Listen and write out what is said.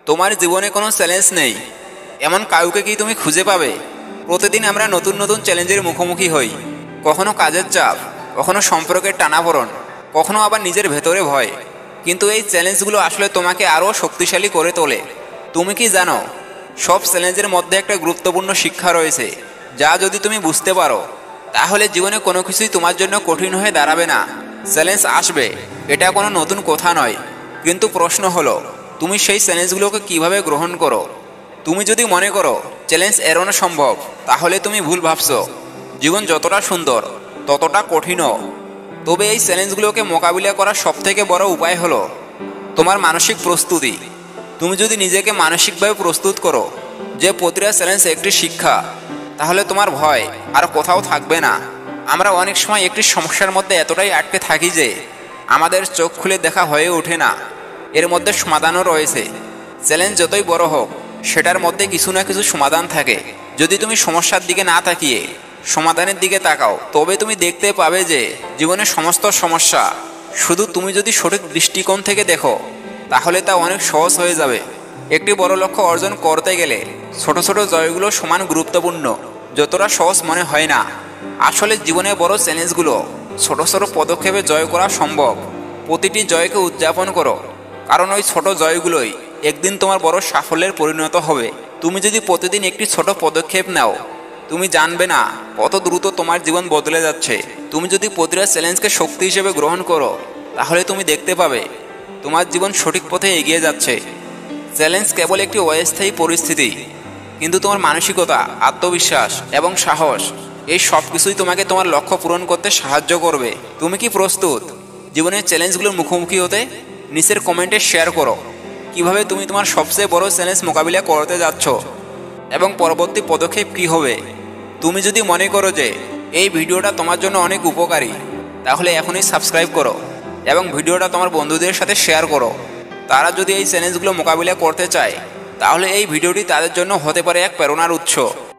তোমার জীবনে কোনো চ্যালেঞ্জ নেই এমন কাউকে কি তুমি খুঁজে পাবে? প্রতিদিন আমরা নতুন নতুন চ্যালেঞ্জের মুখোমুখি হই। কখনো কাজের চাপ, কখনো সম্পর্কের টানাপোড়েন, কখনো আবার নিজের ভেতরে ভয়। কিন্তু এই চ্যালেঞ্জগুলো আসলে তোমাকে আরও শক্তিশালী করে তোলে। তুমি কি জানো, সব চ্যালেঞ্জের মধ্যে একটা গুরুত্বপূর্ণ শিক্ষা রয়েছে, যা যদি তুমি বুঝতে পারো তাহলে জীবনে কোনো কিছুই তোমার জন্য কঠিন হয়ে দাঁড়াবে না। চ্যালেঞ্জ আসবে, এটা কোনো নতুন কথা নয়, কিন্তু প্রশ্ন হলো তুমি সেই চ্যালেঞ্জগুলোকে কিভাবে গ্রহণ করো। তুমি যদি মনে করো চ্যালেঞ্জ এড়ানো সম্ভব, তাহলে তুমি ভুল ভাবছো। জীবন যতটা সুন্দর ততটা কঠিনও। তবে এই চ্যালেঞ্জগুলোকে মোকাবিলা করার সবথেকে বড় উপায় হলো তোমার মানসিক প্রস্তুতি। তুমি যদি নিজেকে মানসিকভাবে প্রস্তুত করো যে প্রতিটা চ্যালেঞ্জ একটি শিক্ষা, তাহলে তোমার ভয় আর কোথাও থাকবে না। আমরা অনেক সময় একটি সমস্যার মধ্যে এতটাই আটকে থাকি যে আমাদের চোখ খুলে দেখা হয়ে ওঠে না। এর মধ্যে সমাধানও রয়েছে। চ্যালেঞ্জ যতই বড় হোক, সেটার মধ্যে কিছু না কিছু সমাধান থাকে। যদি তুমি সমস্যার দিকে না তাকিয়ে সমাধানের দিকে তাকাও, তবে তুমি দেখতে পাবে যে জীবনের সমস্ত সমস্যা শুধু তুমি যদি সঠিক দৃষ্টিকোণ থেকে দেখো, তাহলে তা অনেক সহজ হয়ে যাবে। একটি বড় লক্ষ্য অর্জন করতে গেলে ছোট ছোট জয়গুলো সমান গুরুত্বপূর্ণ, যতটা সহজ মনে হয় না। আসলে জীবনে বড় চ্যালেঞ্জগুলো ছোট ছোট পদক্ষেপে জয় করা সম্ভব। প্রতিটি জয়কে উদযাপন করো, কারণ ওই ছোট জয়গুলোই একদিন তোমার বড় সাফল্যের পরিণত হবে। তুমি যদি প্রতিদিন একটি ছোট পদক্ষেপ নাও, তুমি জানবে না কত দ্রুত তোমার জীবন বদলে যাচ্ছে। তুমি যদি প্রতিটা চ্যালেঞ্জকে শক্তি হিসেবে গ্রহণ করো, তাহলে তুমি দেখতে পাবে তোমার জীবন সঠিক পথে এগিয়ে যাচ্ছে। চ্যালেঞ্জ কেবল একটি অস্থায়ী পরিস্থিতি, কিন্তু তোমার মানসিকতা, আত্মবিশ্বাস এবং সাহস, এই সব কিছুই তোমাকে তোমার লক্ষ্য পূরণ করতে সাহায্য করবে। তুমি কি প্রস্তুত জীবনের চ্যালেঞ্জগুলোর মুখোমুখি হতে? নিচের কমেন্টে শেয়ার করো কিভাবে তুমি তোমার সবচেয়ে বড় চ্যালেঞ্জ মোকাবিলা করতে যাচ্ছ এবং পরবর্তী পদক্ষেপ কী হবে। তুমি যদি মনে করো যে এই ভিডিওটা তোমার জন্য অনেক উপকারী, তাহলে এখনই সাবস্ক্রাইব করো এবং ভিডিওটা তোমার বন্ধুদের সাথে শেয়ার করো। তারা যদি এই চ্যালেঞ্জগুলো মোকাবিলা করতে চায়, তাহলে এই ভিডিওটি তাদের জন্য হতে পারে এক প্রেরণার উৎস।